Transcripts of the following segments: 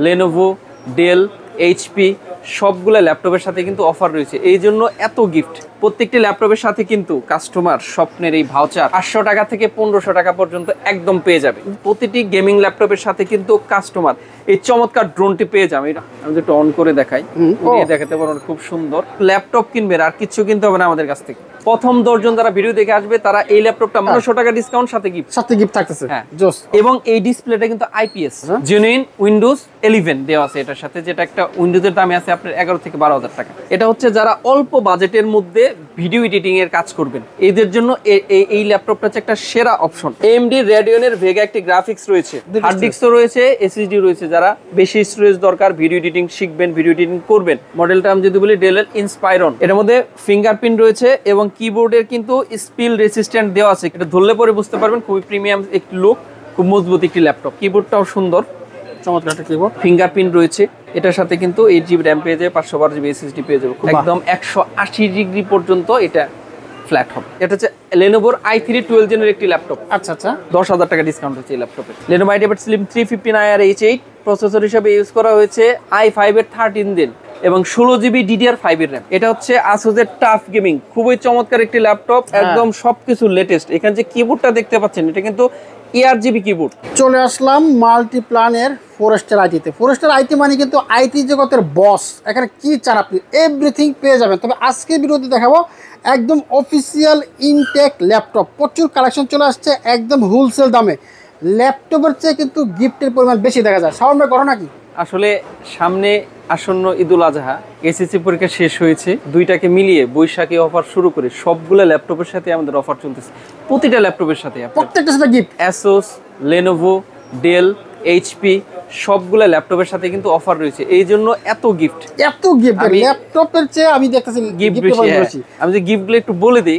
Lenovo, del, HP সবগুলো ল্যাপটপের সাথে কিন্তু অফার রয়েছে, এই জন্য এত গিফট। প্রত্যেকটি ল্যাপটপের সাথে কিন্তু কাস্টমার স্বপ্নের এই ভাউচার 500 টাকা থেকে 1500 টাকা পর্যন্ত একদম পেয়ে যাবে। প্রতিটি গেমিং ল্যাপটপের সাথে কিন্তু কাস্টমার এই চমৎকার ড্রোনটি পেয়ে যাবে। আমি যেটা অন করে দেখাই, দেখাতে পারবেন, খুব সুন্দর। ল্যাপটপ কিনবেন আর কিছু কিনতে হবে না আমাদের কাছ থেকে। প্রথম 10 জন যারা ভিডিও দেখে আসবে তারা এই ল্যাপটপটা 1500 টাকা ডিসকাউন্ট সাথে গিফট থাকতেছে। হ্যাঁ, এবং এই ডিসপ্লেটা কিন্তু আইপিএস জেনুইন উইন্ডোজ 11 দেওয়া আছে এটার সাথে, যেটা একটা উইন্ডোজের দামে আছে আপনার 11 থেকে 12,000 টাকা। এটা হচ্ছে যারা অল্প বাজেটের মধ্যে ভিডিও এডিটিং এর কাজ করবেন এদের জন্য এই ল্যাপটপটা হচ্ছে একটা সেরা অপশন। AMD Radeon-এর ভেগা একটি গ্রাফিক্স রয়েছে, হার্ড ডিস্কও রয়েছে, এসএসডি রয়েছে। যারা বেশি স্টোরেজ দরকার, ভিডিও এডিটিং শিখবেন, ভিডিও এডিটিং করবেন, মডেলটা আমি যদি বলি ডেলের ইন্সপাইরন। এটার মধ্যে ফিঙ্গারপ্রিন্ট রয়েছে এবং কিবোর্ডের কিন্তু স্পিল রেসিস্ট্যান্ট দেওয়া আছে। এটা ধরলে পরে বুঝতে পারবেন, খুবই প্রিমিয়াম একটি লুক, খুব মজবুত একটি ল্যাপটপ। কিবোর্ডটাও সুন্দর, চমৎকার একটা কিবোর্ড। ফিঙ্গারপ্রিন্ট রয়েছে এটার সাথে, কিন্তু 8GB র্যাম পেয়ে যাবে, 512GB এসএসডি পেয়ে যাবে। একদম 180 ডিগ্রি পর্যন্ত এটা ফ্ল্যাট হবে। এটা হচ্ছে Lenovo i3 12 জেনের একটি ল্যাপটপ। আচ্ছা, 10,000 টাকা ডিসকাউন্ট হচ্ছে এই ল্যাপটপে। Lenovo IdeaPad Slim 359 H8 processor হিসেবে ইউজ করা হয়েছে i5 এর 13 দিন এবং 16GB DDR5 এর র্যাম। এটা হচ্ছে Asus এর টাফ গেমিং, খুবই চমৎকার একটি ল্যাপটপ, একদম সবকিছু লেটেস্ট। এখানে যে কিবোর্ডটা দেখতে পাচ্ছেন এটা কিন্তু ARGB কিবোর্ড। চলে আসলাম মাল্টিপ্লানের ফরেস্টার আইটিতে। ফরেস্টার আইটি মানে কিন্তু আইটি জগতের বস। এখানে কি চান আপনি এভরিথিং পেয়ে যাবেন। তবে আজকে ভিডিওতে দেখাবো একদম অফিসিয়াল ইনটেক ল্যাপটপ। প্রচুর কালেকশন চলে আসছে একদম হোলসেল দামে। ল্যাপটপের চেয়ে কিন্তু গিফটের পরিমাণ বেশি দেখা যায়। সামান্য ঘটনা কি? আসলে সামনে আসন্ন ঈদুল আজহা, এসএসসি পরীক্ষা শেষ হয়েছে, দুইটাকে মিলিয়ে বৈশাখী অফার শুরু করে সবগুলো ল্যাপটপের সাথে আমাদের অফার চলতেছে। প্রতিটা ল্যাপটপের সাথে, প্রত্যেকটার সাথে gift. Asus, Lenovo, Dell, HP সবগুলো ল্যাপটপের সাথে কিন্তু অফার রয়েছে, এই জন্য এত গিফট। ল্যাপটপের চেয়ে আমি দেখতেছি গিফট বেশি। আমি যে গিফটগুলো একটু বলে দিই,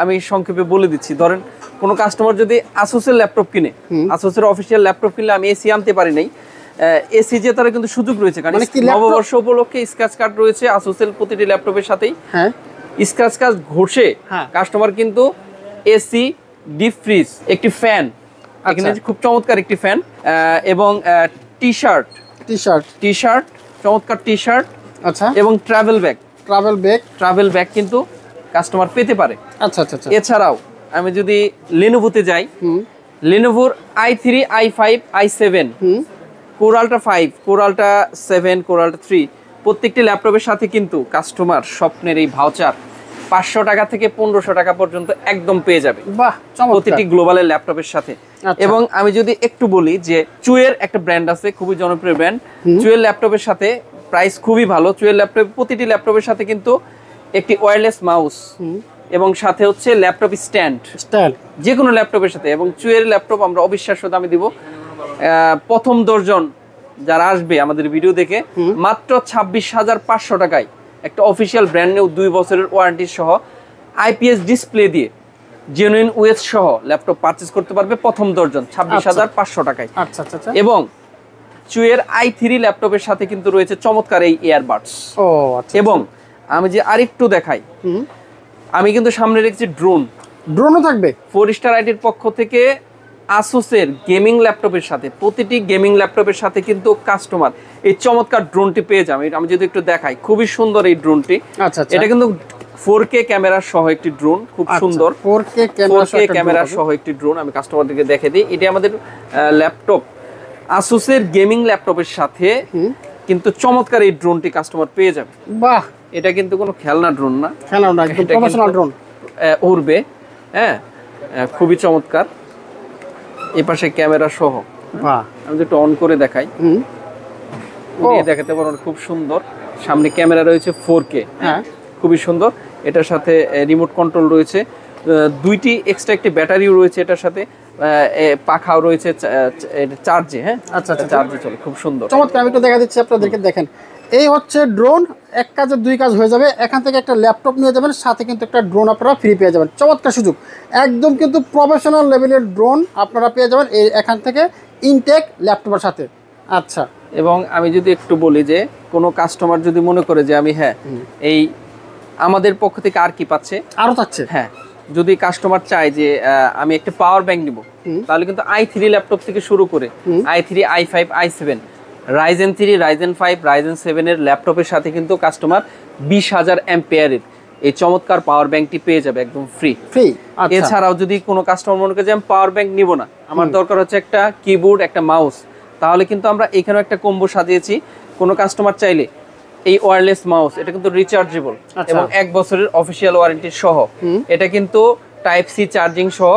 আমি সংক্ষেপে বলে দিচ্ছি। ধরেন কোনো কাস্টমার যদি Asus-এর ল্যাপটপ কিনে, Asus-এর অফিসিয়াল ল্যাপটপ কিনলে, আমি এসি আনতে পারি নাই, এসি যে তারা কিন্তু সুযোগ রয়েছে, কারণ নববর্ষ উপলক্ষে স্ক্র্যাচ কার্ড রয়েছে Asus-এর প্রতিটি ল্যাপটপের সাথেই। হ্যাঁ, স্ক্র্যাচ কার্ড ঘষে কাস্টমার কিন্তু এসি, ডিপ ফ্রিজ, একটি ফ্যান, এখানে খুব চমৎকার একটি ফ্যান, এবং টি শার্ট, চমৎকার টি শার্ট, আচ্ছা, এবং ট্রাভেল ব্যাগ কিন্তু কাস্টমার পেতে পারে। আচ্ছা। এছাড়াও আমি যদি লেনোভোতে যাই, লেনোভোর i3, i5, i7, Core Ultra 5, Core Ultra 7, Core Ultra 3 প্রত্যেকটি ল্যাপটপের সাথে কিন্তু কাস্টমার স্বপ্নের এই ভাউচার 500 টাকা থেকে 1500 টাকা পর্যন্ত একদম পেয়ে যাবে। বাহ, প্রতিটি গ্লোবালের ল্যাপটপের সাথে। এবং আমি যদি একটু বলি যে চুয়ের একটা ব্র্যান্ড আছে, খুবই জনপ্রিয় ব্র্যান্ড, চুয়ের ল্যাপটপের সাথে প্রাইস খুবই ভালো। চুয়ের ল্যাপটপ প্রতিটি ল্যাপটপের সাথে কিন্তু একটি ওয়্যারলেস মাউস এবং সাথে হচ্ছে ল্যাপটপ স্ট্যান্ড, যে কোনো ল্যাপটপের সাথে। এবং চুয়ের ল্যাপটপ আমরা অবিশ্বাস্য দামে দিব। প্রথম 10 জন যারা আসবে আমাদের ভিডিও দেখে মাত্র 26,500 টাকায় একটা অফিসিয়াল ব্র্যান্ড নিউ 2 বছরের ওয়ারেন্টি সহ আইপিএস ডিসপ্লে দিয়ে জেনুইন ওয়েস সহ ল্যাপটপ পারচেজ করতে পারবে প্রথম 10 জন 26,500 টাকায়। আচ্ছা। এবং চুয়ের i3 ল্যাপটপের সাথে কিন্তু রয়েছে চমৎকার এই ইয়ারবাডস। এবং আমি যে আরেকটু দেখাই, আমি কিন্তু সামনে রেখেছি ড্রোনও থাকবে। ফোরস্টার আইটির পক্ষ থেকে Asus-এর গেমিং ল্যাপটপের সাথে, প্রতিটি গেমিং ল্যাপটপের সাথে কিন্তু কাস্টমার এই চমৎকার ড্রোনটি পেয়ে যাবে। আমি যদি একটু দেখাই, খুবই সুন্দর এই ড্রোনটি। আচ্ছা, এটা কিন্তু 4K ক্যামেরা সহ একটি ড্রোন, খুব সুন্দর 4K ক্যামেরা সহ একটি ড্রোন। আমি কাস্টমারদেরকে দেখে দিই, এটা আমাদের ল্যাপটপ Asus-এর গেমিং ল্যাপটপের সাথে কিন্তু চমৎকার এই ড্রোনটি কাস্টমার পেয়ে যাবে। বাহ, এটা কিন্তু কোনো খেলনা ড্রোন না, একদম প্রফেশনাল ড্রোন, উড়বে। হ্যাঁ, খুবই চমৎকার। এই পাশে ক্যামেরা সহ। বাহ, আমি একটু অন করে দেখাই, দেখাতে পারবেন, খুব সুন্দর। সামনে ক্যামেরা রয়েছে 4K, হ্যাঁ, খুবই সুন্দর। এটার সাথে রিমোট কন্ট্রোল রয়েছে, দুইটি এক্সট্রা একটি ব্যাটারিও রয়েছে এটার সাথে, পাখাও রয়েছে চার্জে। হ্যাঁ, আচ্ছা, চার্জে চলে, খুব সুন্দর, চমৎকার। আমি একটু দেখা দিচ্ছি আপনাদেরকে, দেখেন এই হচ্ছে ড্রোন। এক কাজে দুই কাজ হয়ে যাবে। এখান থেকে একটা ল্যাপটপ নিয়ে যাবেন, সাথে কিন্তু একটা ড্রোন আপনারা ফ্রি পেয়ে যাবেন। চমৎকার সুযোগ, একদম কিন্তু প্রফেশনাল লেভেলের ড্রোন আপনারা পেয়ে যাবেন এখান থেকে ইনটেক ল্যাপটপের সাথে। আচ্ছা, এবং আমি যদি একটু বলি যে কোনো কাস্টমার যদি মনে করে যে আমি এই আমাদের পক্ষ থেকে আর কি পাচ্ছে, আরও থাকছে। হ্যাঁ, যদি কাস্টমার চায় যে আমি একটা পাওয়ার ব্যাংক নিব, তাহলে কিন্তু i3 ল্যাপটপ থেকে শুরু করে i3, i5, i7, Ryzen 3, Ryzen 5, Ryzen 7 এর ল্যাপটপের সাথে কিন্তু কাস্টমার 20,000 অ্যাম্পিয়ারের এই চমৎকার পাওয়ার ব্যাংকটি পেয়ে যাবে একদম ফ্রি। এছাড়াও যদি কোনো কাস্টমার মনে করে যে আমি পাওয়ার ব্যাংক নিব না, আমার দরকার হচ্ছে একটা কিবোর্ড, একটা মাউস, তাহলে কিন্তু আমরা এখানেও একটা কম্বো সাজিয়েছি। কোনো কাস্টমার চাইলে এই ওয়্যারলেস মাউস, এটা কিন্তু রিচার্জেবল এবং 1 বছরের অফিসিয়াল ওয়ারেন্টি সহ, এটা কিন্তু টাইপ সি চার্জিং সহ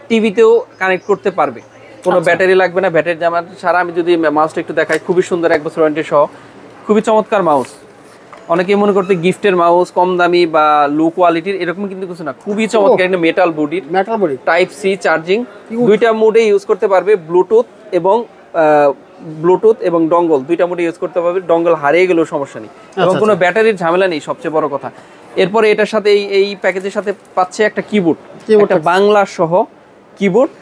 টিভিতেও কানেক্ট করতে পারবে, কোনো ব্যাটারি লাগবে না। ব্যাটারি জামা ছাড়া আমি যদি মাউসটা একটু দেখাই, খুবই সুন্দর 1 বছর ওয়ারেন্টি সহ, খুবই চমৎকার মাউস। অনেকেই মনে করতে গিফটের মাউস কম দামি বা লো কোয়ালিটির, এরকম কিন্তু কিছু না, খুবই চমৎকার। একটা metal body, type C charging, দুইটা মোডে ইউজ করতে পারবে, ব্লুটুথ এবং ডঙ্গল, দুইটা মোডে ইউজ করতে পারবে। ডঙ্গল হারিয়ে গেলেও সমস্যা নেই এবং কোনো ব্যাটারির ঝামেলা নেই, সবচেয়ে বড় কথা। এরপরে এটার সাথে এই প্যাকেজের সাথে পাচ্ছে একটা কিবোর্ড, একটা বাংলা সহ কিবোর্ড,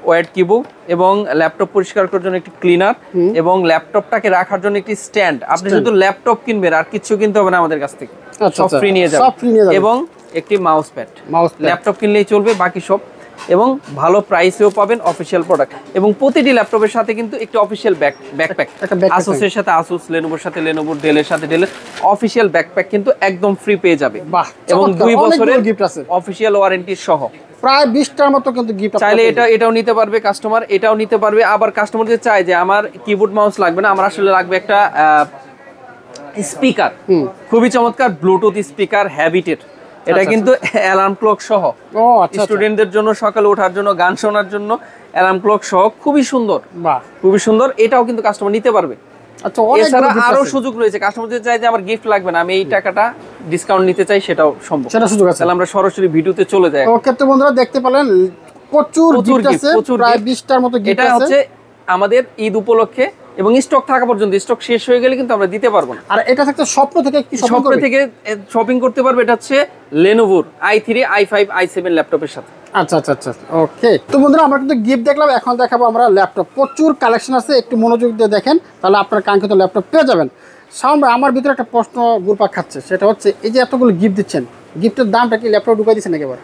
ওয়েট কিবোর্ড, এবং ল্যাপটপ পরিষ্কার করার জন্য একটি ক্লিনার, এবং ল্যাপটপটাকে রাখার জন্য একটি স্ট্যান্ড। আপনি শুধু ল্যাপটপ কিনবেন, আর কিছু কিনতে হবে না আমাদের কাছ থেকে, সব ফ্রি নিয়ে যাবেন। এবং একটি মাউস প্যাড, ল্যাপটপ কিনলেই চলবে, বাকি সব, এবং ভালো প্রাইসেও পাবেন অফিসিয়াল প্রোডাক্ট। এবং প্রতিটি ল্যাপটপের সাথে কিন্তু একটি অফিসিয়াল ব্যাকপ্যাক, আসুসের সাথে আসুস, লেনোভোর সাথে লেনোভোর, ডেলের সাথে ডেলের অফিসিয়াল ব্যাকপ্যাক কিন্তু একদম ফ্রি পেয়ে যাবে, এবং 2 বছরের অফিসিয়াল ওয়ারেন্টি সহ। প্রায় 20টার মতো কিন্তু গিফট চাইলে এটাও নিতে পারবে কাস্টমার, এটাও নিতে পারবে। আবার কাস্টমার যদি চায় যে আমার কিবোর্ড মাউস লাগবে না, আমার আসলে লাগবে একটা স্পিকার, খুবই চমৎকার ব্লুটুথ স্পিকার, হ্যাবিটেট, এটা কিন্তু অ্যালার্ম ক্লক সহ, স্টুডেন্টদের জন্য সকালে ওঠার জন্য, গান শোনার জন্য অ্যালার্ম ক্লক সহ, খুবই সুন্দর, খুবই সুন্দর। এটাও কিন্তু কাস্টমার নিতে পারবে। এছাড়া আরো সুযোগ রয়েছে, কাস্টমার যদি চায় যে আমার গিফট লাগবে না, আমি এই টাকাটা ডিসকাউন্ট নিতে চাই, সেটাও সম্ভব, সেটা সুযোগ আছে। তাহলে আমরা সরাসরি ভিডিওতে চলে যাই। ওকে, তো বন্ধুরা দেখতে পেলেন প্রচুর গিফট আছে, প্রায় 20টার মতো গিফট আছে। এটা হচ্ছে আমাদের ঈদ উপলক্ষে, এবং স্টক থাকা পর্যন্ত, স্টক শেষ হয়ে গেলে কিন্তু আমরা দিতে পারবো না। আর এটা থাকতে স্বপ্ন থেকে কি স্বপ্ন থেকে শপিং করতে পারবে। এটা হচ্ছে লেনোভোর i3, i5, i7 ল্যাপটপের সাথে। আচ্ছা আচ্ছা আচ্ছা, ওকে। তো বন্ধুরা আমরা কিন্তু গিফট দেখলাম, এখন দেখাবো আমরা ল্যাপটপ। প্রচুর কালেকশন আছে, একটু মনোযোগ দিয়ে দেখেন, তাহলে আপনার কাঙ্ক্ষিত ল্যাপটপ পেয়ে যাবেন। সামনে আমার ভিতরে একটা প্রশ্ন ঘুরপাক খাচ্ছে, সেটা হচ্ছে এই যে এতগুলো গিফট দিচ্ছেন, গিফটের দামটা কি ল্যাপটপ ঢুকাই দিচ্ছেন একেবারে?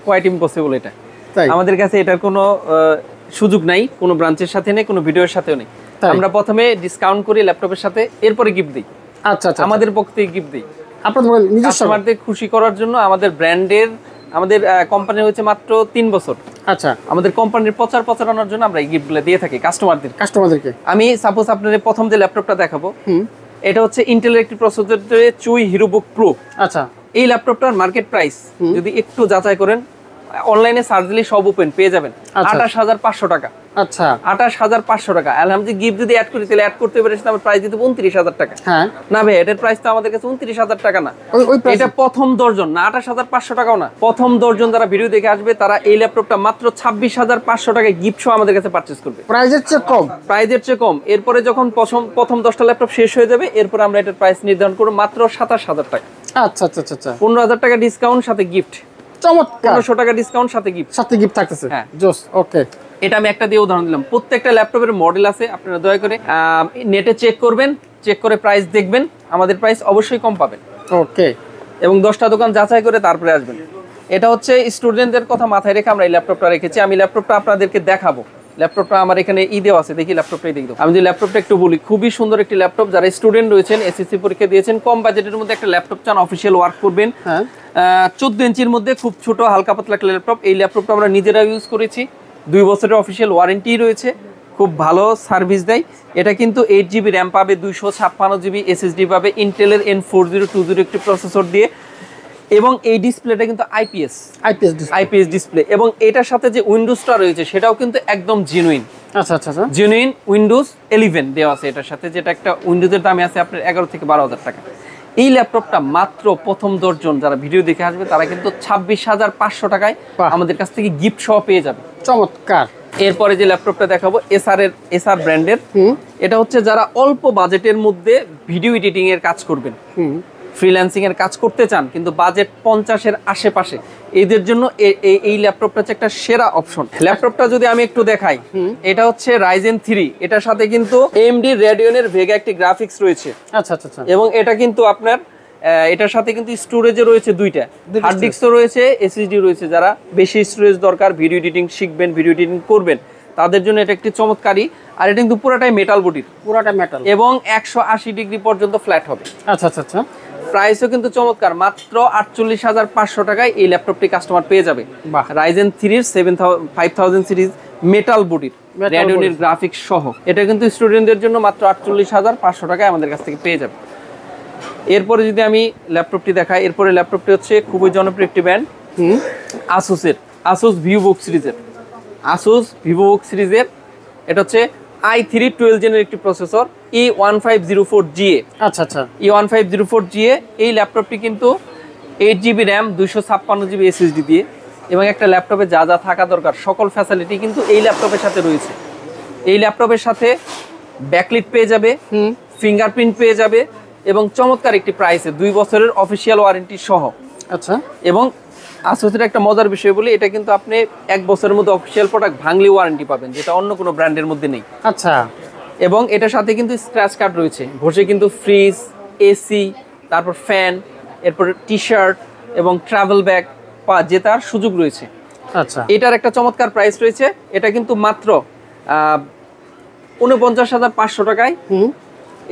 কোয়াইট ইম্পসিবল এটা, আমাদের কাছে এটার কোনো সুযোগ নাই, কোনো ব্রাঞ্চের সাথে নেই, কোনো ভিডিওর সাথেও নেই। আমরা প্রথমে ডিসকাউন্ট করি ল্যাপটপের সাথে, এরপরে গিফট দিই। আচ্ছা আচ্ছা, আমাদের পক্ষ থেকে গিফট দিই আপনাদের নিজস্ব কাস্টমারদের খুশি করার জন্য। আমাদের ব্র্যান্ডের, আমাদের কোম্পানি হচ্ছে মাত্র 3 বছর। আচ্ছা, আমাদের কোম্পানির প্রচারণার জন্য আমরা এই গিফটগুলো দিয়ে থাকি কাস্টমারদেরকে। আমি সাপোজ আপনাদের প্রথম যে ল্যাপটপটা দেখাবো, এটা হচ্ছে ইন্টেলের একটি প্রসেসরের চুই হিরোবুক প্রো। আচ্ছা, এই ল্যাপটপটার মার্কেট প্রাইস যদি একটু যাচাই করেন, অনলাইনে সার্চ দিলে সব ওপেন পেয়ে যাবেন, 28,500 টাকা। আচ্ছা, 28,500 টাকা। আলহামদুলিল্লাহ, গিফট যদি অ্যাড করি তাহলে অ্যাড করতে পারে, আমার প্রাইস দিতে 29,000 টাকা। হ্যাঁ না ভাই, এটার প্রাইস তো আমাদের কাছে 29,000 টাকা না, এটা প্রথম দর্জন না, 28,500 টাকাও না। প্রথম দর্জন যারা ভিডিও দেখে আসবে, তারা এই ল্যাপটপটা মাত্র 26,500 টাকায় গিফট সহ আমাদের কাছে পারচেজ করবে, প্রাইজের চেয়ে কম। এরপরে যখন প্রথম 10টা ল্যাপটপ শেষ হয়ে যাবে, এরপর আমরা এটার প্রাইস নির্ধারণ করব মাত্র 27,000 টাকা। আচ্ছা আচ্ছা আচ্ছা, 15,000 টাকা ডিসকাউন্ট সাথে গিফট, চমৎকার। 1500 টাকা ডিসকাউন্ট সাথে গিফট থাকতেছে। হ্যাঁ, জোস। ওকে, এটা আমি একটা দিয়ে উদাহরণ দিলাম। প্রত্যেকটা ল্যাপটপের মডেল আছে, আপনারা দয়া করে নেটে চেক করবেন, চেক করে প্রাইস দেখবেন, আমাদের প্রাইস অবশ্যই কম পাবেন। ওকে, এবং 10টা দোকান যাচাই করে তারপরে আসবেন। এটা হচ্ছে স্টুডেন্টদের কথা মাথায় রেখে আমরা এই ল্যাপটপটা রেখেছি। আমি ল্যাপটপটা আপনাদেরকে দেখাবো, ল্যাপটপটা আমার এখানে দেওয়া আছে, দেখি ল্যাপটপটাই দেখি। আমি যদি ল্যাপটপটা একটু বলি, খুবই সুন্দর একটি ল্যাপটপ। যারা স্টুডেন্ট রয়েছেন, এসএসসি পরীক্ষা দিয়েছেন, কম বাজেটের মধ্যে একটা ল্যাপটপ চান, অফিসিয়াল ওয়ার্ক করবেন, 14 ইঞ্চির মধ্যে খুব ছোট হালকা পাতলা একটা ল্যাপটপ। এই ল্যাপটপটা আমরা নিজেরা ইউজ করেছি, 2 বছরের অফিসিয়াল ওয়ারেন্টি রয়েছে, খুব ভালো সার্ভিস দেয়। এটা কিন্তু 8GB র্যাম পাবে, 256GB SSD পাবে, ইন্টেলের N4020 একটি প্রসেসর দিয়ে, এবং এই ডিসপ্লেটা কিন্তু আইপিএস ডিসপ্লে। এবং এটার সাথে যে উইন্ডোজটা রয়েছে সেটাও কিন্তু একদম জেনুইন। আচ্ছা আচ্ছা, জেনুইন উইন্ডোজ 11 দেওয়া আছে এটার সাথে, যেটা একটা উইন্ডোজের দামে আছে আপনার 11 থেকে 12,000 টাকা। এই ল্যাপটপটা মাত্র প্রথম 10 জন যারা ভিডিও দেখে আসবে, তারা কিন্তু 26,500 টাকায় আমাদের কাছ থেকে গিফট সহ পেয়ে যাবে। চমৎকার। এরপরে যে ল্যাপটপটা দেখাবো, এসআর ব্র্যান্ডের। এটা হচ্ছে যারা অল্প বাজেটের মধ্যে ভিডিও এডিটিং এর কাজ করবেন, ফ্রিল্যান্সিং এর কাজ করতে চান, কিন্তু বাজেট 50-এর আশেপাশে, এদের জন্য এই ল্যাপটপটা হচ্ছে একটা সেরা অপশন। ল্যাপটপটা যদি আমি একটু দেখাই, এটা হচ্ছে Ryzen 3, এটার সাথে কিন্তু AMD Radeon এর ভেগা একটি গ্রাফিক্স রয়েছে। আচ্ছা আচ্ছা, এবং এটা কিন্তু আপনার এটার সাথে কিন্তু স্টোরেজে রয়েছে দুইটা, হার্ড ডিস্কও রয়েছে, এসএসডি রয়েছে। যারা বেশি স্টোরেজ দরকার, ভিডিও এডিটিং শিখবেন, ভিডিও এডিটিং করবেন, তাদের জন্য এটা একটি চমৎকারী। আর এটা কিন্তু পুরোটাই মেটাল বডির, পুরোটা মেটাল, এবং 180 ডিগ্রি পর্যন্ত ফ্ল্যাট হবে। আচ্ছা আচ্ছা আচ্ছা। প্রাইসও কিন্তু চমৎকার, মাত্র 48,500 টাকায় এই ল্যাপটপটি কাস্টমার পেয়ে যাবে। Ryzen 3 5000 সিরিজ মেটাল বডির, রেডিওনির গ্রাফিক্স সহ। এটা কিন্তু স্টুডেন্টদের জন্য মাত্র 48,500 টাকায় আমাদের কাছ থেকে পেয়ে যাবে। এরপরে যদি আমি ল্যাপটপটি দেখাই, এরপরে ল্যাপটপটি হচ্ছে খুবই জনপ্রিয় একটি ব্র্যান্ড, আসুসের, আসুস ভিভোবুক সিরিজের। আসুস ভিভোবুক সিরিজের এটা হচ্ছে i3 12 জেনের একটি প্রসেসর, E1504GA। আচ্ছা আচ্ছা, E1504GA। এই ল্যাপটপটি কিন্তু 8GB র্যাম, 256GB SSD দিয়ে, এবং একটা ল্যাপটপে যা যা থাকা দরকার সকল ফ্যাসিলিটি কিন্তু এই ল্যাপটপের সাথে রয়েছে। এই ল্যাপটপের সাথে ব্যাকলিট পেয়ে যাবে, ফিঙ্গারপ্রিন্ট পেয়ে যাবে, এবং চমৎকার একটি প্রাইসে 2 বছরের অফিসিয়াল ওয়ারেন্টি সহ। আচ্ছা, এবং আসুসের একটা মজার বিষয় বলি, এটা কিন্তু আপনি 1 বছরের মধ্যে অফিসিয়াল প্রোডাক্ট ভাঙলে ওয়ারেন্টি পাবেন, যেটা অন্য কোনো ব্র্যান্ডের মধ্যে নেই। আচ্ছা, এবং এটার সাথে কিন্তু স্ক্র্যাচ কার্ড রয়েছে, বসে কিন্তু ফ্রিজ, এসি, তারপর ফ্যান, এরপর টি শার্ট এবং ট্রাভেল ব্যাগ জেতার সুযোগ রয়েছে। আচ্ছা, এটার একটা চমৎকার প্রাইস রয়েছে, এটা কিন্তু মাত্র 49,500 টাকায়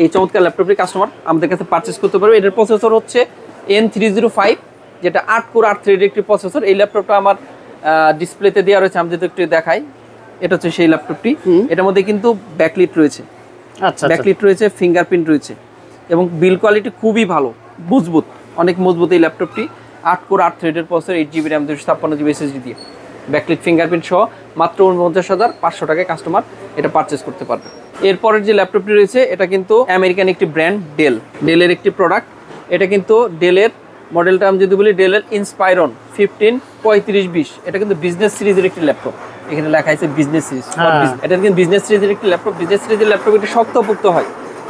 এই চমৎকার ল্যাপটপটি কাস্টমার আমাদের কাছে পারচেস করতে পারবে। এটার প্রসেসর হচ্ছে N305, যেটা 8 কোর 8 থ্রেডের একটি প্রসেসর। এই ল্যাপটপটা আমার ডিসপ্লেতে দেওয়া রয়েছে, আমি যদি একটু দেখাই, এটা হচ্ছে সেই ল্যাপটপটি। এটার মধ্যে কিন্তু ব্যাকলিট রয়েছে, আচ্ছা, ব্যাকলিট রয়েছে, ফিঙ্গারপ্রিন্ট রয়েছে, এবং বিল কোয়ালিটি খুবই ভালো, মজবুত, অনেক মজবুত এই ল্যাপটপটি। 8 কোর 8 থ্রেডের processor, 8GB RAM, 256GB SSD দিয়ে, ব্যাকলিট ফিঙ্গারপ্রিন্ট সহ মাত্র 49,500 টাকায় কাস্টমার এটা পারচেস করতে পারবে। এরপরের যে ল্যাপটপটি রয়েছে, এটা কিন্তু আমেরিকান একটি ব্র্যান্ড, ডেলের একটি প্রোডাক্ট। এটা কিন্তু ডেলের মডেলটা আমি যদি বলি, ডেলের ইন্সপাইরন 153520। এটা কিন্তু বিজনেস সিরিজের একটি ল্যাপটপ, এখানে লেখা আছে বিজনেস সিরিজ। এটা কিন্তু বিজনেস সিরিজের একটি ল্যাপটপ। বিজনেস সিরিজের ল্যাপটপ একটু শক্তপোক্ত হয়।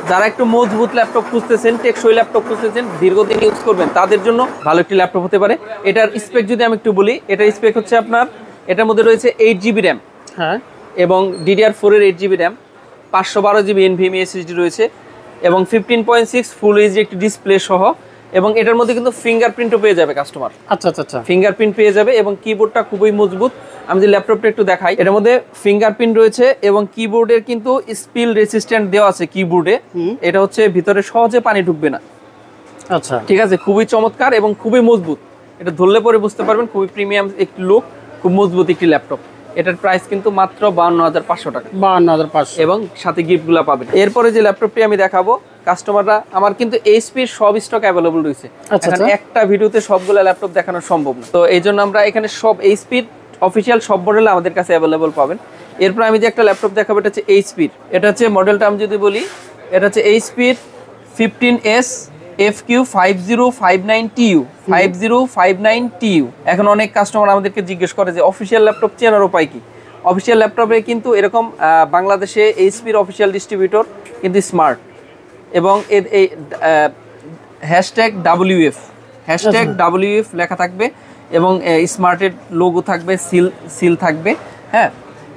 যারা একটু মজবুত ল্যাপটপ খুঁজতেছেন, টেকসই ল্যাপটপ খুঁজতেছেন, দীর্ঘদিন ইউজ করবেন, তাদের জন্য ভালো একটি ল্যাপটপ হতে পারে। এটার স্পেক যদি আমি একটু বলি, এটার স্পেক হচ্ছে আপনার, এটার মধ্যে রয়েছে 8GB র্যাম, হ্যাঁ, এবং DDR4 এর 8GB RAM, 512GB NVMe SSD রয়েছে, এবং 15.6 ফুল এইচডি একটি ডিসপ্লে সহ। এবং এটার মধ্যে কিন্তু ফিঙ্গারপ্রিন্টও পেয়ে যাবে কাস্টমার। আচ্ছা আচ্ছা আচ্ছা, ফিঙ্গারপ্রিন্ট পেয়ে যাবে, এবং কিবোর্ডটা খুবই মজবুত। আমি যে ল্যাপটপটা একটু দেখাই, এটার মধ্যে ফিঙ্গারপ্রিন্ট রয়েছে, এবং কিবোর্ডের কিন্তু স্পিল রেসিস্ট্যান্ট দেওয়া আছে কিবোর্ডে। এটা হচ্ছে ভিতরে সহজে পানি ঢুকবে না। আচ্ছা, ঠিক আছে, খুবই চমৎকার এবং খুবই মজবুত। এটা ধরলে পরে বুঝতে পারবেন, খুবই প্রিমিয়াম একটি লুক, খুব মজবুত একটি ল্যাপটপ। এটার প্রাইস কিন্তু মাত্র 52,500 টাকা, 52,500, এবং সাথে গিফটগুলো পাবেন। এরপরে যে ল্যাপটপটি আমি দেখাবো, কাস্টমাররা আমার কিন্তু এইচপির সব স্টক অ্যাভেলেবল রয়েছে। এখন একটা ভিডিওতে সবগুলো ল্যাপটপ দেখানো সম্ভব না, তো এই জন্য আমরা এখানে সব এইচপির অফিসিয়াল সব মডেল আমাদের কাছে অ্যাভেলেবল পাবেন। এরপর আমি যে একটা ল্যাপটপ দেখাবো, এটা হচ্ছে এইচপির, এটা হচ্ছে মডেলটা আমি যদি বলি, এটা হচ্ছে এইচপির 15S FQ5059TU 5059TU। এখন অনেক কাস্টমার আমাদেরকে জিজ্ঞেস করে যে অফিসিয়াল ল্যাপটপ চেনার উপায় কি। অফিসিয়াল ল্যাপটপে কিন্তু এরকম বাংলাদেশে এইচপির অফিসিয়াল ডিস্ট্রিবিউটর কিন্তু স্মার্ট, এবং এই #WF লেখা থাকবে, এবং স্মার্টের লোগো থাকবে, সিল থাকবে, হ্যাঁ।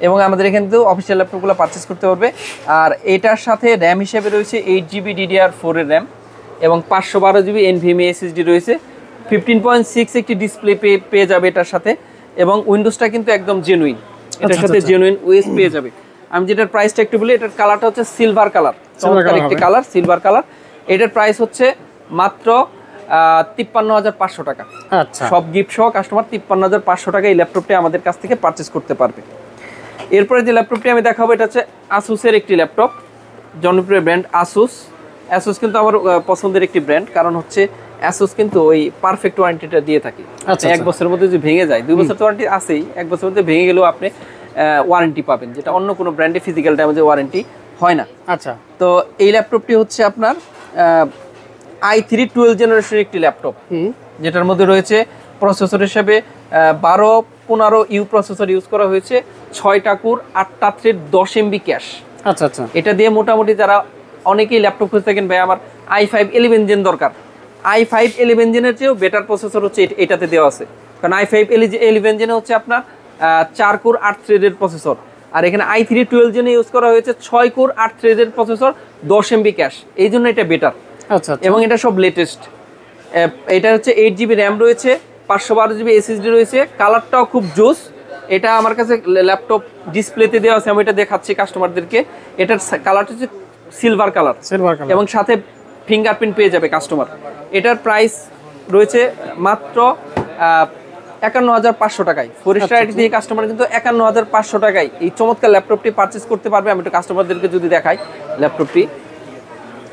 এবং আমাদের এখানে কিন্তু অফিসিয়াল ল্যাপটপগুলো পারচেস করতে পারবে। আর এটার সাথে র্যাম হিসেবে রয়েছে 8GB DDR4 এর র্যাম, এবং 512GB NVMe SSD রয়েছে, 15.6 একটি ডিসপ্লে পেয়ে যাবে এটার সাথে, এবং উইন্ডোজটা কিন্তু একদম জেনুইন, এটার সাথে জেনুইন ওএস পেয়ে যাবে। আমি যেটার প্রাইসটা একটু বলি, এটার কালারটা হচ্ছে সিলভার কালার, চমৎকার একটি কালার, সিলভার কালার। এটার প্রাইস হচ্ছে মাত্র 53,500 টাকা। আচ্ছা, সব গিফট সহ কাস্টমার 53,500 টাকা এই ল্যাপটপটি আমাদের কাছ থেকে পারচেস করতে পারবে। এরপরে যে ল্যাপটপটি আমি দেখাবো, এটা হচ্ছে আসুসের একটি ল্যাপটপ, জনপ্রিয় ব্র্যান্ড আসুস। অ্যাসুস কিন্তু আমার পছন্দের একটি ব্র্যান্ড, কারণ হচ্ছে অ্যাসুস কিন্তু ওই পারফেক্ট ওয়ারেন্টিটা দিয়ে থাকে। 1 বছরের মধ্যে যদি ভেঙে যায়, 2 বছর তো ওয়ারেন্টি আছেই, 1 বছরের মধ্যে ভেঙে গেলেও আপনি ওয়ারেন্টি পাবেন, যেটা অন্য কোনো ব্র্যান্ডে ফিজিক্যাল ড্যামেজে ওয়ারেন্টি হয় না। আচ্ছা, তো এই ল্যাপটপটি হচ্ছে আপনার i3 12 জেনারেশনের একটি ল্যাপটপ, যেটার মধ্যে রয়েছে প্রসেসর হিসেবে 1215U প্রসেসর ইউজ করা হয়েছে, 6টা কোর 8টা থ্রেড, 10 MB ক্যাশ। আচ্ছা আচ্ছা, এটা দিয়ে মোটামুটি যারা অনেকেই ল্যাপটপ খুঁজে থাকেন, ভাই আমার i5 11 জেন দরকার, i5 11 জেনের চেয়েও বেটার প্রসেসর হচ্ছে এটাতে দেওয়া আছে। কারণ i5 11 জেনে হচ্ছে আপনার 4 কোর 8 থ্রেডের প্রসেসর, আর এখানে i3 12 জেনে ইউজ করা হয়েছে 6 কোর 8 থ্রেডের প্রসেসর, 10 MB ক্যাশ, এই জন্য এটা বেটার। আচ্ছা, এবং এটা সব লেটেস্ট, এটা হচ্ছে 8GB র্যাম রয়েছে, 512GB SSD রয়েছে, কালারটাও খুব জোস। এটা আমার কাছে ল্যাপটপ ডিসপ্লেতে দেওয়া আছে, আমি এটা দেখাচ্ছি কাস্টমারদেরকে। এটার কালারটা হচ্ছে সিলভার কালার এবং সাথে ফিঙ্গারপ্রিন্ট পেয়ে যাবে কাস্টমার। এটার প্রাইস রয়েছে মাত্র 51,500 টাকায়। ফোরস্টার আইডি দিয়ে কাস্টমার কিন্তু 51,500 টাকায় এই চমৎকার ল্যাপটপটি পারচেস করতে পারবে। আমি একটু কাস্টমারদেরকে যদি দেখাই ল্যাপটপটি,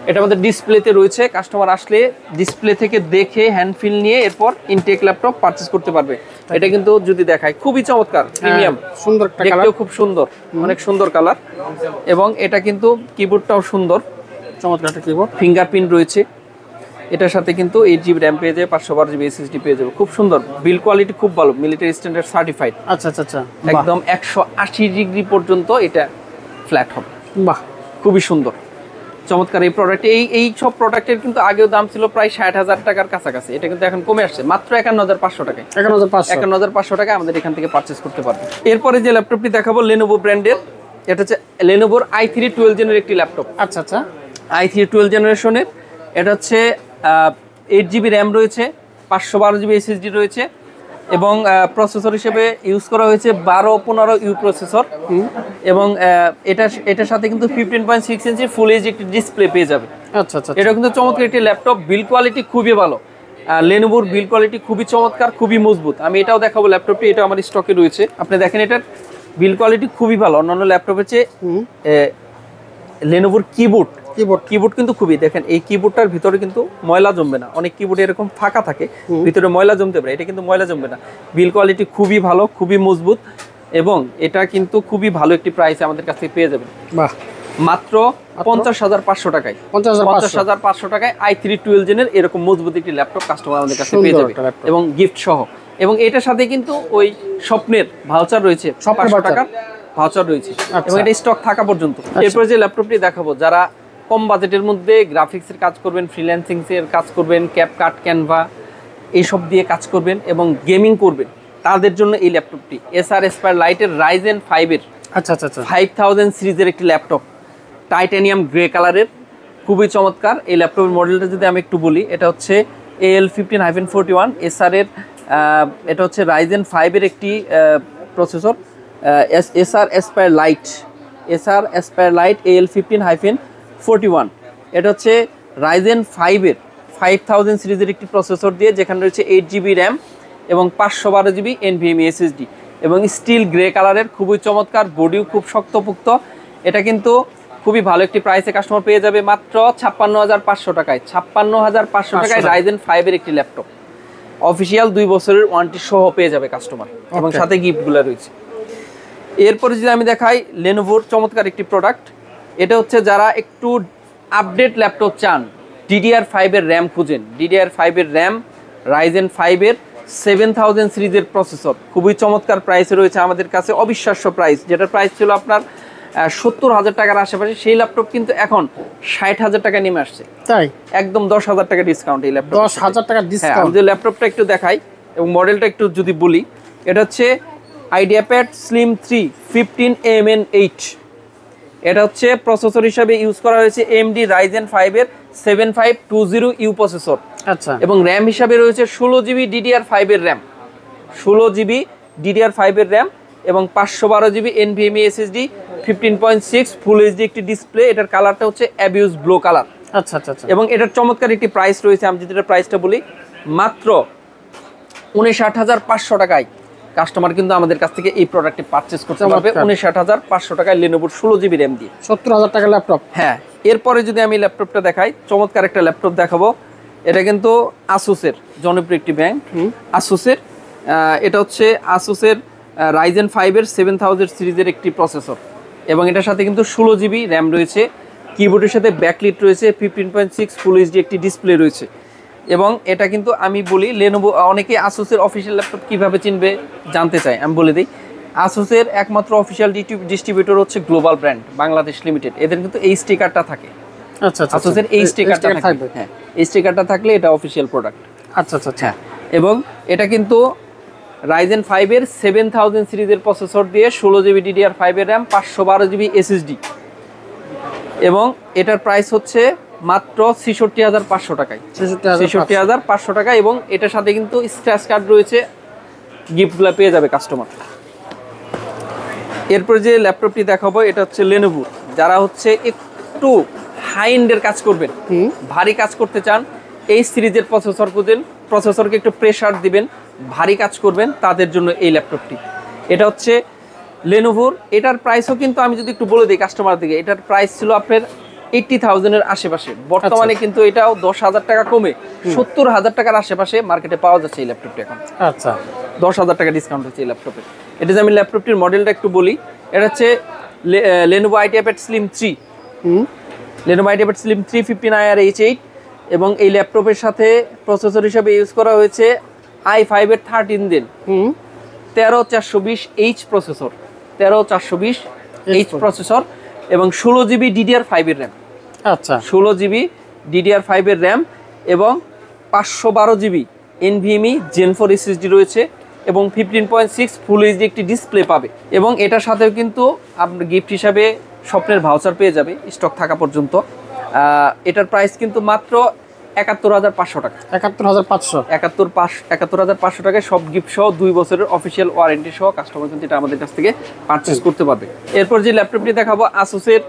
এটা আমাদের ডিসপ্লেতে রয়েছে। কাস্টমার আসলে ডিসপ্লে থেকে দেখে হ্যান্ড ফিল নিয়ে এরপর ইনটেক ল্যাপটপ পারচেস করতে পারবে। এটা কিন্তু যদি দেখাই খুবই চমৎকার, প্রিমিয়াম, সুন্দর একটা কালার, দেখতেও খুব সুন্দর, অনেক সুন্দর কালার। এবং এটা কিন্তু কিবোর্ডটাও সুন্দর, চমৎকার একটা কিবোর্ড, ফিঙ্গারপ্রিন্ট রয়েছে। এটার সাথে কিন্তু 8GB র্যাম পেয়ে যাবে, 512GB SSD পেয়ে যাবে। খুব সুন্দর, বিল কোয়ালিটি খুব ভালো, মিলিটারি স্ট্যান্ডার্ড সার্টিফাইড। আচ্ছা আচ্ছা আচ্ছা, একদম 180 ডিগ্রি পর্যন্ত এটা ফ্ল্যাট হবে। বাহ, খুবই সুন্দর, চমৎকার এই প্রোডাক্ট। এই সব প্রোডাক্টের কিন্তু আগেও দাম ছিল প্রায় 60,000 টাকার কাছাকাছি, এটা কিন্তু এখন কমে আসছে মাত্র 51,500 টাকায়। 51,500 টাকা আমাদের এখান থেকে পারচেস করতে পারবে। এরপরে যে ল্যাপটপটি দেখাবো লেনোভো ব্র্যান্ডের, এটা হচ্ছে লেনোভোর i3 12 জেনের একটি ল্যাপটপ। আচ্ছা আচ্ছা, i3 12 জেনারেশনের। এটা হচ্ছে 8GB র্যাম রয়েছে, 512GB SSD রয়েছে এবং প্রসেসর হিসেবে ইউজ করা হয়েছে 1215U প্রসেসর। এবং এটার সাথে কিন্তু 15.6 ইঞ্চি ফুল এইচডি একটি ডিসপ্লে পেয়ে যাবে। আচ্ছা আচ্ছা, এটা কিন্তু চমৎকার একটি ল্যাপটপ, বিল কোয়ালিটি খুবই ভালো। লেনোভোর বিল কোয়ালিটি খুবই চমৎকার, খুবই মজবুত। আমি এটাও দেখাবো ল্যাপটপটি, এটা আমার স্টকে রয়েছে। আপনি দেখেন এটার বিল কোয়ালিটি খুবই ভালো, অন্যান্য ল্যাপটপের চেয়ে। লেনোভোর কিবোর্ড কিন্তু খুবই, দেখেন এই কিবোর্ডটার ভিতরে কিন্তু ময়লা জমবে না। অনেক কিবোর্ড এরকম ফাঁকা থাকে, ভিতরে ময়লা জমতে পারে, এটা কিন্তু ময়লা জমবে না। বিল কোয়ালিটি খুবই ভালো, খুবই মজবুত এবং এটা কিন্তু খুবই ভালো একটি প্রাইসে আমাদের কাছ থেকে পেয়ে যাবেন। বাহ, মাত্র 50,500 টাকায়। 50,500 টাকায় i3 12 জেনের এরকম মজবুত একটি ল্যাপটপ কাস্টমার আমাদের কাছে পেয়ে যাবে এবং গিফট সহ। এবং এটার সাথে কিন্তু ওই স্বপ্নের ভাউচার রয়েছে, 500 টাকার ভাউচার রয়েছে এবং এটা স্টক থাকা পর্যন্ত। এরপরে যে ল্যাপটপটি দেখাবো, যারা কম বাজেটের মধ্যে গ্রাফিক্সের কাজ করবেন, ফ্রিল্যান্সিং এর কাজ করবেন, ক্যাপকাট, ক্যানভা এইসব দিয়ে কাজ করবেন এবং গেমিং করবেন, তাদের জন্য এই ল্যাপটপটি এসার এসপায়ার লাইটের রাইজেন 5 এর 5000 সিরিজের একটি ল্যাপটপ, টাইটানিয়াম গ্রে কালারের, খুবই চমৎকার। এই ল্যাপটপের মডেলটা যদি আমি একটু বলি, এটা হচ্ছে AL15-41 এসআর এর। এটা হচ্ছে রাইজেন 5 এর একটি processor, SR aspire light AL15-41। এটা হচ্ছে রাইজেন 5 এর 5000 সিরিজের একটি প্রসেসর দিয়ে, যেখানে রয়েছে 8GB র্যাম এবং 512GB NVMe SSD এবং স্টিল গ্রে কালারের, খুবই চমৎকার, বডিও খুব শক্তপোক্ত। এটা কিন্তু খুবই ভালো একটি প্রাইসে কাস্টমার পেয়ে যাবে মাত্র 56,500 টাকায়। 56,500 টাকায় রাইজেন 5 এর একটি ল্যাপটপ, অফিসিয়াল 2 বছরের ওয়ারেন্টি সহ পেয়ে যাবে কাস্টমার এবং সাথে গিফটগুলো রয়েছে। এরপরে যদি আমি দেখাই লেনোভোর চমৎকার একটি প্রোডাক্ট, এটা হচ্ছে যারা একটু আপডেট ল্যাপটপ চান, DDR5 এর র্যাম খুঁজেন, DDR5 এর র্যাম, রাইজেন 5 এর 7000 সিরিজের প্রসেসর, খুবই চমৎকার প্রাইসে রয়েছে আমাদের কাছে, অবিশ্বাস্য প্রাইস। যেটার প্রাইস ছিল আপনার 70,000 টাকার আশেপাশে, সেই ল্যাপটপ কিন্তু এখন 60,000 টাকা নেমে আসছে। তাই একদম 10,000 টাকা ডিসকাউন্ট এই ল্যাপটপ, 10,000 টাকা ডিসকাউন্ট। আমি যে ল্যাপটপটা একটু দেখাই এবং মডেলটা একটু যদি বলি, এটা হচ্ছে আইডিয়াপ্যাড স্লিম 3 15AMN8। এটা হচ্ছে প্রসেসর হিসাবে ইউজ করা হয়েছে AMD রাইজেন 5 এর 7520U প্রসেসর। আচ্ছা, এবং র্যাম হিসাবে রয়েছে 16GB DDR5 এর র্যাম, 16GB DDR5 এর র্যাম এবং 512GB NVMe SSD, 15.6 full HD একটি ডিসপ্লে। এটার কালারটা হচ্ছে অ্যাবিউজ ব্লু কালার। আচ্ছা আচ্ছা, এবং এটার চমৎকার একটি প্রাইস রয়েছে। আমি যদি এটার প্রাইসটা বলি, মাত্র 59,500 টাকায় কাস্টমার কিন্তু আমাদের কাছ থেকে এই প্রোডাক্টটি পারচেস করতে পারবে 59,500 টাকায় লেনোভোর 16GB র্যাম দিয়ে। 70,000 টাকা ল্যাপটপ। হ্যাঁ, এরপরে যদি আমি ল্যাপটপটা দেখাই, চমৎকার একটা ল্যাপটপ দেখাবো। এটা কিন্তু আসুসের জনপ্রিয় একটি ব্র্যান্ড, আসুসের। এটা হচ্ছে আসুসের রাইজেন 5 এর 7000 সিরিজের একটি প্রসেসর এবং এটার সাথে কিন্তু 16GB র্যাম রয়েছে, কিবোর্ডের সাথে ব্যাকলিট রয়েছে, 15.6 ফুল এইচডি একটি ডিসপ্লে রয়েছে। এবং এটা কিন্তু আমি বলি, লেনোভো, অনেকে আসুসের অফিসিয়াল ল্যাপটপ কীভাবে চিনবে জানতে চাই, আমি বলে দিই। আসুসের একমাত্র অফিসিয়াল ডিস্ট্রিবিউটর হচ্ছে গ্লোবাল ব্র্যান্ড বাংলাদেশ লিমিটেড, এদের কিন্তু এই স্টিকারটা থাকে। আচ্ছা আচ্ছা, আসুসের এই স্টিকারটা থাকবে। হ্যাঁ, এই স্টিকারটা থাকলে এটা অফিসিয়াল প্রোডাক্ট। আচ্ছা আচ্ছা, হ্যাঁ। এবং এটা কিন্তু রাইজেন 5 এর 7000 সিরিজের প্রসেসর দিয়ে 16GB DDR5 এর র্যাম, 512GB SSD এবং এটার প্রাইস হচ্ছে মাত্র ৬৬,৫০০ টাকায়। ৬৬,৫০০ টাকা। এবং এটার সাথে কিন্তু স্ক্র্যাচ কার্ড রয়েছে, গিফটগুলো পেয়ে যাবে কাস্টমার। এরপর যে ল্যাপটপটি দেখাবো এটা হচ্ছে লেনোভো। যারা হচ্ছে একটু হাই এন্ডের কাজ করবেন, ভারী কাজ করতে চান, এই সিরিজের প্রসেসর খুঁজেন, প্রসেসরকে একটু প্রেসার দিবেন, ভারী কাজ করবেন, তাদের জন্য এই ল্যাপটপটি। এটা হচ্ছে লেনোভোর। এটার প্রাইসও কিন্তু আমি যদি একটু বলে দিই কাস্টমার দিকে, এটার প্রাইস ছিল আপনার 80,000-এর আশেপাশে। বর্তমানে কিন্তু এটাও 10,000 টাকা কমে 70,000 টাকার আশেপাশে মার্কেটে পাওয়া যাচ্ছে এই ল্যাপটপটি এখন। আচ্ছা, 10,000 টাকা ডিসকাউন্ট হচ্ছে এই ল্যাপটপে। এটা যে আমি ল্যাপটপটির মডেলটা একটু বলি, এটা হচ্ছে Lenovo IdeaPad Slim 3, Lenovo IdeaPad Slim 3 59R H8। এবং এই ল্যাপটপের সাথে প্রসেসর হিসেবে ইউজ করা হয়েছে i5-এর 13 gen 13420H processor, 13420H processor এবং 16GB DDR5-এর র্যাম। আচ্ছা, 16GB DDR5-এর র্যাম এবং 512GB NVMe Gen 4 SSD রয়েছে এবং 15.6 ফুল এইচডি একটি ডিসপ্লে পাবে। এবং এটার সাথেও কিন্তু আপনার গিফট হিসাবে স্বপ্নের ভাউচার পেয়ে যাবে স্টক থাকা পর্যন্ত। এটার প্রাইস কিন্তু মাত্র ৭১,৫০০ টাকা। ৭১,৫০০, ৭১,৫০০ টাকায় সব গিফট সহ 2 বছরের অফিসিয়াল ওয়ারেন্টি সহ কাস্টমার কিন্তু এটা আমাদের কাছ থেকে পারচেজ করতে পারবে। এরপর যে ল্যাপটপটি দেখাবো আসুসের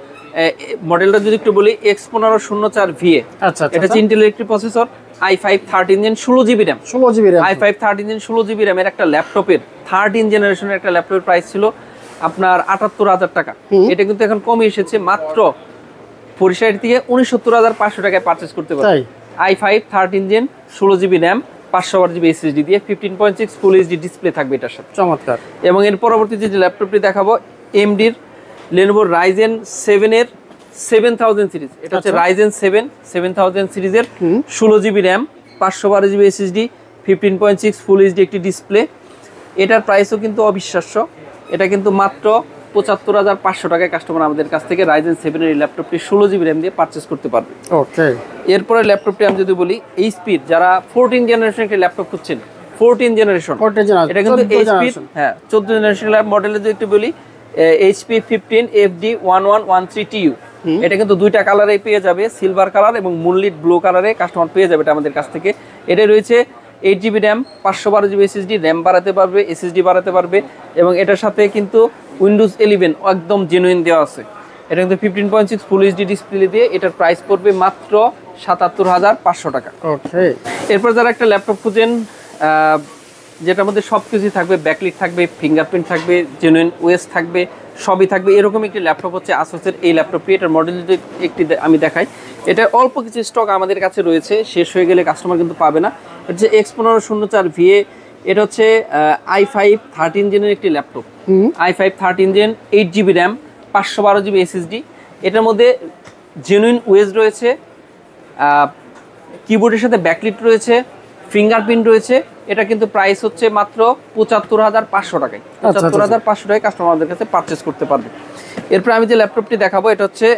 মডেলটা যদি একটু বলি X1504VA। আচ্ছা, এটা হচ্ছে ইন্টেলের একটি processor, i5 13 gen 16GB RAM, 16GB RAM, i5 13 gen 16GB র্যামের একটা ল্যাপটপের 13 জেনারেশনের একটা ল্যাপটপের প্রাইস ছিল আপনার ৭৮,০০০ টাকা। এটা কিন্তু এখন কমে এসেছে, মাত্র ৬৫ থেকে ৬৯,৫০০ টাকায় পারচেজ করতে পারবে। i5 13 gen 16GB RAM 512GB SSD দিয়ে 15.6 ফুল এইচডি ডিসপ্লে থাকবে এটার সাথে। চমৎকার। এবং এর পরবর্তী যে ল্যাপটপটি দেখাবো AMD-র Lenovo Ryzen 7-এর 7000 সিরিজ। এটা হচ্ছে Ryzen 7 7000 সিরিজের 16GB RAM 512GB SSD 15.6 full HD একটি ডিসপ্লে। এটার প্রাইসও কিন্তু অবিশ্বাস্য, এটা কিন্তু মাত্র ৭৫,৫০০ টাকায় কাস্টমার আমাদের কাছ থেকে Ryzen 7-এর এই ল্যাপটপটি 16GB র্যাম দিয়ে পারচেজ করতে পারবে। ওকে। এরপরে ল্যাপটপটি আমি যদি বলি HP-র, যারা 14 জেনারেশন একটি ল্যাপটপ খুঁজছেন, 14 জেনারেশন, এটা কিন্তু HP-র 14 জেনারেশন মডেলের যদি একটু বলি HP 15 FD1113TU। এটা কিন্তু দুইটা কালারে পেয়ে যাবে, সিলভার কালার এবং মুনলিট ব্লু কালারে কাস্টমার পেয়ে যাবে এটা আমাদের কাছ থেকে। এটা রয়েছে 8GB RAM 512GB SSD, RAM বাড়াতে পারবে, SSD বাড়াতে পারবে এবং এটার সাথে কিন্তু উইন্ডোজ 11 একদম জেনুইন দেওয়া আছে। এটা কিন্তু 15.6 ফুল এইচডি ডিসপ্লে দিয়ে এটার প্রাইস পড়বে মাত্র ৭৭,৫০০ টাকা। ওকে। এরপর যারা একটা ল্যাপটপ খুঁজেন যেটার মধ্যে সব কিছুই থাকবে, ব্যাকলিট থাকবে, ফিঙ্গারপ্রিন্ট থাকবে, জেনুইন ওএস থাকবে, সবই থাকবে, এরকম একটি ল্যাপটপ হচ্ছে আসুসের এই ল্যাপটপটি। এটার মডেল যদি একটি আমি দেখাই, এটা অল্প কিছু স্টক আমাদের কাছে রয়েছে, শেষ হয়ে গেলে কাস্টমার কিন্তু পাবে না। এটা হচ্ছে X1504VA। এটা হচ্ছে i5 13 জেনের একটি laptop, i5 13 gen 8GB RAM 512GB SSD। এটার মধ্যে জেনুইন ওএস রয়েছে, কিবোর্ডের সাথে ব্যাকলিট রয়েছে, ফিঙ্গারপ্রিন্ট রয়েছে। এটা কিন্তু প্রাইস হচ্ছে মাত্র ৭৫,৫০০ টাকায়। ৭৫,৫০০ টাকায় কাস্টমার আমাদের কাছে পারচেস করতে পারবে। এরপর আমি যে ল্যাপটপটি দেখাবো এটা হচ্ছে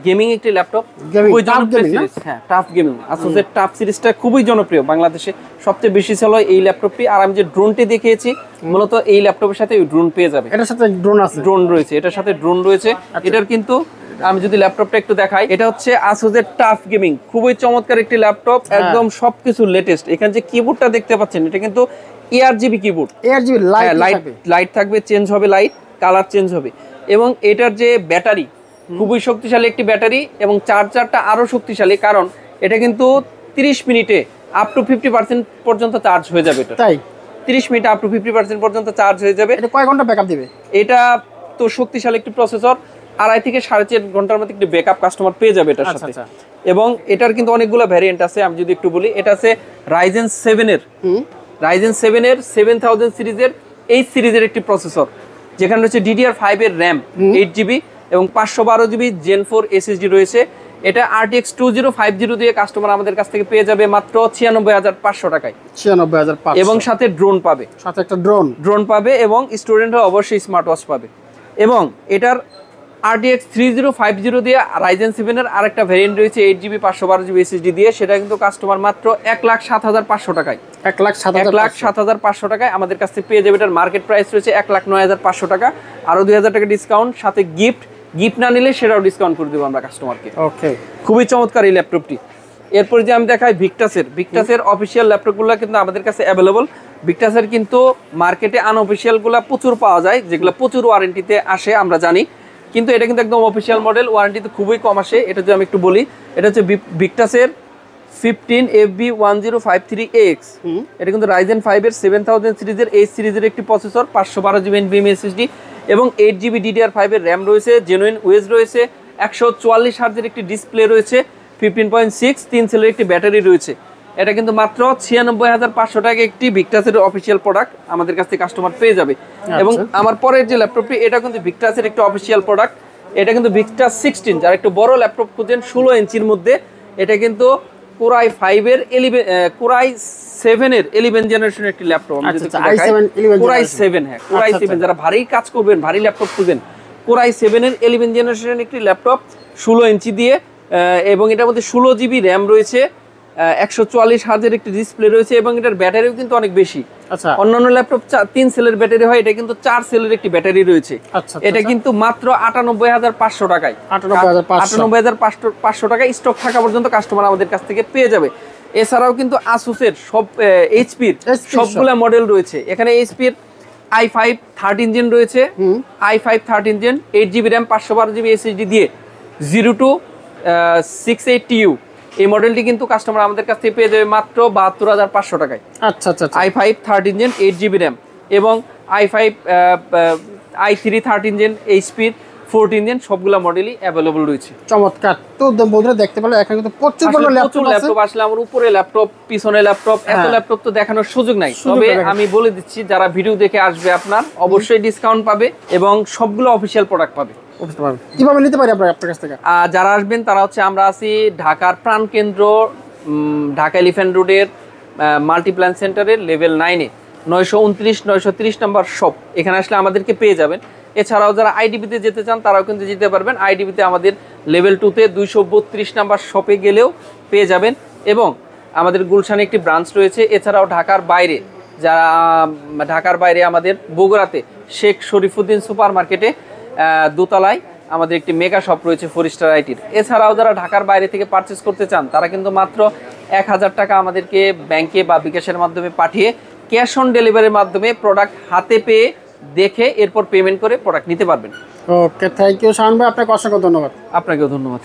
গেমিং একটি ল্যাপটপ, খুবই জনপ্রিয় সিরিজ। হ্যাঁ, টাফ গেমিং। আসলে টাফ সিরিজটা খুবই জনপ্রিয়, বাংলাদেশে সবচেয়ে বেশি সেল হয় এই ল্যাপটপটি। আর আমি যে ড্রোনটি দেখিয়েছি মূলত এই ল্যাপটপের সাথে ড্রোন পেয়ে যাবে। এটার সাথে ড্রোন আছে, ড্রোন রয়েছে, এটার সাথে ড্রোন রয়েছে। এটার কিন্তু আমি যদি ল্যাপটপটা একটু দেখাই, এটা হচ্ছে আসুসের টাফ গেমিং, খুবই চমৎকার একটি ল্যাপটপ, একদম সবকিছু লেটেস্ট। এখানে যে কিবোর্ডটা দেখতে পাচ্ছেন এটা কিন্তু ARGB কিবোর্ড, ARGB লাইট থাকবে, চেঞ্জ হবে, লাইট কালার চেঞ্জ হবে। এবং এটার যে ব্যাটারি খুবই শক্তিশালী একটি ব্যাটারি এবং চার্জারটা আরো শক্তিশালী, কারণ এটা কিন্তু 30 মিনিটে আপ টু 50% পর্যন্ত চার্জ হয়ে যাবে। এটা তাই 30 মিনিটে আপ টু 50% পর্যন্ত চার্জ হয়ে যাবে। এটা কয় ঘন্টা ব্যাকআপ দিবে? এটা তো শক্তিশালী একটি প্রসেসর, 2.5 থেকে 4.5 ঘন্টার মধ্যে একটি ব্যাকআপ কাস্টমার পেয়ে যাবে এটার সাথে। এবং এটার কিন্তু অনেকগুলো ভ্যারিয়েন্ট আছে, আমি যদি একটু বলি, এটা আছে Ryzen 7-এর 7000 সিরিজের এই সিরিজের একটি প্রসেসর, যেখানে রয়েছে DDR5-এর র্যাম 8GB এবং 512GB Gen 4 SSD রয়েছে। এটা RTX 2050 দিয়ে কাস্টমার আমাদের কাছ থেকে পেয়ে যাবে মাত্র 96,৫০০ টাকায়। 96,৫০০ এবং সাথে ড্রোন পাবে, সাথে একটা ড্রোন পাবে এবং স্টুডেন্টরা অবশ্যই স্মার্ট ওয়াচ পাবে। এবং এটার RTX 3050 দিয়ে Ryzen 7-এর আরেকটা ভ্যারিয়েন্ট রয়েছে 8GB 512GB SSD দিয়ে, সেটা কিন্তু কাস্টমার মাত্র 1,07,৫০০ টাকায়, 1,07,৫০০ টাকায় আমাদের কাছ থেকে পেয়ে যাবে। এটার মার্কেট প্রাইস রয়েছে 1,09,৫০০ টাকা, আরও 2,000 টাকা ডিসকাউন্ট, সাথে গিফট গিফট না নিলে সেটাও ডিসকাউন্ট করে দেবো আমরা কাস্টমারকে। ওকে, খুবই চমৎকার এই ল্যাপটপটি। এরপর যে আমি দেখাই ভিক্টাসের অফিসিয়াল ল্যাপটপগুলো কিন্তু আমাদের কাছে অ্যাভেলেবল। ভিক্টাসের কিন্তু মার্কেটে আনঅফিসিয়ালগুলো প্রচুর পাওয়া যায়, যেগুলো প্রচুর ওয়ারেন্টিতে আসে আমরা জানি, কিন্তু এটা কিন্তু একদম অফিসিয়াল মডেল, ওয়ারেন্টিতে খুবই কম আসে। এটা যদি আমি একটু বলি, এটা হচ্ছে ভিক্টাসের 15FB1053X। এটা কিন্তু Ryzen 5 এর 7000 সিরিজের এই সিরিজের একটি প্রসেসর, 512GB NVMe SSD এবং 8GB DDR5 এর র্যাম রয়েছে, জেনুইন ওএস রয়েছে, 144 হার্জের একটি ডিসপ্লে রয়েছে, 15.6 3 সেলের একটি ব্যাটারি রয়েছে। এটা কিন্তু মাত্র 96,500 টাকা একটি ভিক্টাসের অফিসিয়াল প্রোডাক্ট আমাদের কাছ থেকে কাস্টমার পেয়ে যাবে। এবং আমার পরের যে ল্যাপটপটি, এটা কিন্তু ভিক্টাসের একটি অফিসিয়াল প্রোডাক্ট। এটা কিন্তু ভিক্টাস 16, যারা একটু বড় ল্যাপটপ খুঁজেন 16 ইঞ্চির মধ্যে। এটা কিন্তু কোরাই 5 এর 11 কোরাই 7 এর 11 জেনারেশনের একটি ল্যাপটপ। কোরাই 7, হ্যাঁ কোরাই 7, যারা ভারী কাজ করবেন, ভারী ল্যাপটপ খুঁজেন, কোরাই 7 এর 11 জেনারেশনের একটি ল্যাপটপ 16 ইঞ্চি দিয়ে, এবং এটার মধ্যে 16GB র্যাম রয়েছে, 144 হার্জের একটি ডিসপ্লে রয়েছে এবং এটার ব্যাটারিও কিন্তু অনেক বেশি। আচ্ছা, অন্যান্য ল্যাপটপ 3 সেলের ব্যাটারি হয়, এটা কিন্তু 4 সেলের একটি ব্যাটারি রয়েছে। এটা কিন্তু মাত্র 98,500 টাকায়, 98,500 টাকায় স্টক থাকা পর্যন্ত কাস্টমার আমাদের কাছ থেকে পেয়ে যাবে। এছাড়াও কিন্তু আসুসের সব, এইচপির সবগুলা মডেল রয়েছে। এখানে এইচপির i5 13 জেন রয়েছে, i5 13 gen 8GB RAM 512GB SSD দিয়ে 0 to 680U এই মডেলটি কিন্তু কাস্টমার আমাদের কাছ থেকে পেয়ে যাবে মাত্র 72,500 টাকায়। আচ্ছা আচ্ছা, i5 13 জেন 8GB র্যাম এবং i5 i3 13 জেন এইচপির 14 জেন সবগুলা মডেলই অ্যাভেলেবল রয়েছে। চমৎকার। তো বন্ধুরা দেখতে পেলে এখানে কিন্তু প্রচুর ল্যাপটপ আসলে আমার উপরে ল্যাপটপ, পিছনে ল্যাপটপ, এত ল্যাপটপ তো দেখানোর সুযোগ নাই। তবে আমি বলে দিচ্ছি, যারা ভিডিও দেখে আসবে আপনার অবশ্যই ডিসকাউন্ট পাবে এবং সবগুলো অফিসিয়াল প্রোডাক্ট পাবে। কিভাবে নিতে পারি আপনার কাছ থেকে? যারা আসবেন তারা হচ্ছে, আমরা আছি ঢাকার প্রাণকেন্দ্র, ঢাকা এলিফ্যান্ট রোডের মাল্টিপ্ল্যান সেন্টারের লেভেল 9-এ 929 930 নম্বর শপ। এখানে আসলে আমাদেরকে পেয়ে যাবেন। এছাড়াও যারা আইডিবিতে যেতে চান তারাও কিন্তু যেতে পারবেন। আইডিবিতে আমাদের লেভেল 2-তে 232 নাম্বার শপে গেলেও পেয়ে যাবেন। এবং আমাদের গুলশানে একটি ব্রাঞ্চ রয়েছে। এছাড়াও ঢাকার বাইরে, যারা ঢাকার বাইরে আমাদের বগুড়াতে শেখ শরীফুদ্দিন সুপার মার্কেটে দোতলায় আমাদের একটি মেগা শপ রয়েছে ফরিস্টার আইটির। এছাড়াও যারা ঢাকার বাইরে থেকে পারচেস করতে চান তারা কিন্তু মাত্র 1000 টাকা আমাদেরকে ব্যাংকে বা বিকাশের মাধ্যমে পাঠিয়ে ক্যাশ অন ডেলিভারির মাধ্যমে প্রোডাক্ট হাতে পেয়ে দেখে এরপর পেমেন্ট করে প্রোডাক্ট নিতে পারবেন। ওকে, থ্যাংক ইউ শাওন ভাই, আপনাকে অসংখ্য ধন্যবাদ। আপনাকেও ধন্যবাদ।